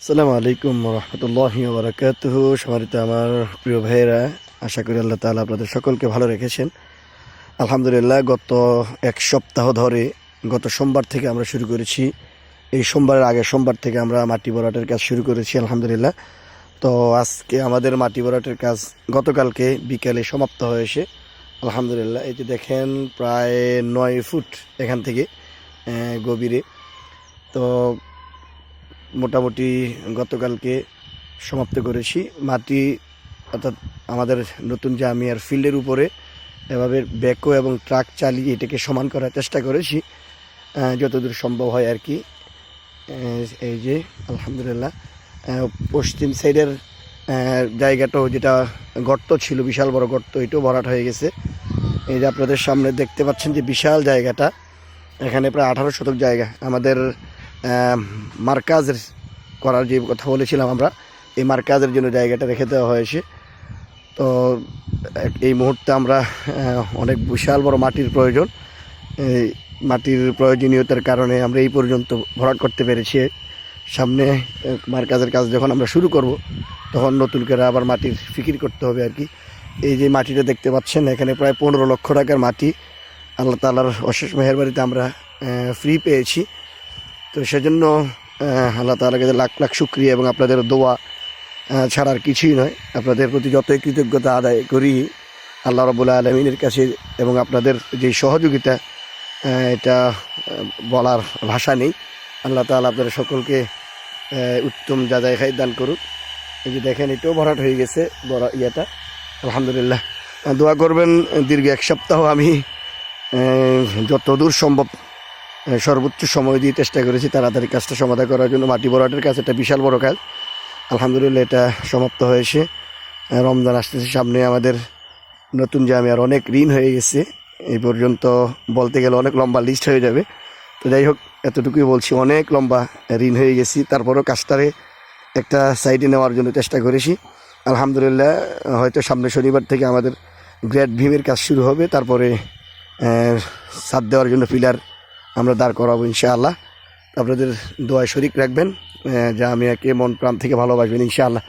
আসসালামু আলাইকুম রহমতুল্লাহি বারাকাতুহু। সম্মানিত আমার প্রিয় ভাইয়েরা, আশা করি আল্লাহ তাআলা আপনাদের সকলকে ভালো রেখেছেন। আলহামদুলিল্লাহ, গত এক সপ্তাহ ধরে গত সোমবার থেকে আমরা শুরু করেছি। এই সোমবারের আগে সোমবার থেকে আমরা মাটি ভরাটের কাজ শুরু করেছি আলহামদুলিল্লাহ। তো আজকে আমাদের মাটি ভরাটের কাজ গতকালকে বিকালে সমাপ্ত হয়েছে আলহামদুলিল্লাহ। এই যে দেখেন, প্রায় 9 ফুট এখান থেকে গভীরে। তো মোটামুটি গতকালকে সমাপ্ত করেছি মাটি, অর্থাৎ আমাদের নতুন জামিয়ার ফিল্ডের উপরে এভাবে ব্যাকো এবং ট্রাক চালিয়ে এটাকে সমান করার চেষ্টা করেছি যতদূর সম্ভব হয় আর কি। এই যে আলহামদুলিল্লাহ, পশ্চিম সাইডের জায়গাটাও, যেটা গর্ত ছিল, বিশাল বড় গর্ত, এটাও ভরাট হয়ে গেছে। এই যে আপনাদের সামনে দেখতে পাচ্ছেন যে বিশাল জায়গাটা, এখানে প্রায় 18 শতক জায়গা আমাদের মার্কাজের করার যে কথা বলেছিলাম আমরা, এই মার্কাজের জন্য জায়গাটা রেখে দেওয়া হয়েছে। তো এই মুহূর্তে আমরা অনেক বিশাল বড় মাটির প্রয়োজন। এই মাটির প্রয়োজনীয়তার কারণে আমরা এই পর্যন্ত ভরাট করতে পেরেছি। সামনে মার্কাজের কাজ যখন আমরা শুরু করব, তখন নতুন করে আবার মাটির ফিকির করতে হবে আর কি। এই যে মাটিটা দেখতে পাচ্ছেন, এখানে প্রায় 15 লক্ষ টাকার মাটি আল্লাহ তাআলার অশেষ মেহেরবানিতে আমরা ফ্রি পেয়েছি। তো সেজন্য আল্লাহ তাআলার কাছে লাখ লাখ শুকরিয়া, এবং আপনাদের দোয়া ছাড়া আর কিছুই নয়। আপনাদের প্রতি যতই কৃতজ্ঞতা আদায় করি আল্লাহ রাব্বুল আলামিনের কাছে, এবং আপনাদের যে সহযোগিতা, এটা বলার ভাষা নেই। আল্লাহ তাআলা আপনাদের সকলকে উত্তম যাচাই খাই দান করুক। এই যে দেখেন, এটাও ভরাট হয়ে গেছে বড় ইয়েটা আলহামদুলিল্লাহ। দোয়া করবেন, দীর্ঘ এক সপ্তাহ আমি যতদূর সম্ভব সর্বোচ্চ সময় দিয়ে চেষ্টা করেছি তাড়াতাড়ি কাজটা সমাধান করার জন্য। মাটি ভরাটের কাজ একটা বিশাল বড় কাজ, আলহামদুলিল্লাহ এটা সমাপ্ত হয়েছে। রমজান আসতেছে সামনে, আমাদের নতুন জামিয়ার অনেক ঋণ হয়ে গেছে। এই পর্যন্ত বলতে গেলে অনেক লম্বা লিস্ট হয়ে যাবে। তো যাই হোক, এতটুকুই বলছি, অনেক লম্বা ঋণ হয়ে গেছি। তারপরেও কাজটারে একটা সাইডে নেওয়ার জন্য চেষ্টা করেছি আলহামদুলিল্লাহ। হয়তো সামনে শনিবার থেকে আমাদের গ্রেড ভীমের কাজ শুরু হবে, তারপরে ছাদ দেওয়ার জন্য পিলার আমরা দাঁড় করাবো ইনশাআল্লাহ। আপনাদের দোয়ায় শরীক রাখবেন, যা আমি একে মন প্রাণ থেকে ভালোবাসবেন ইনশাআল্লাহ।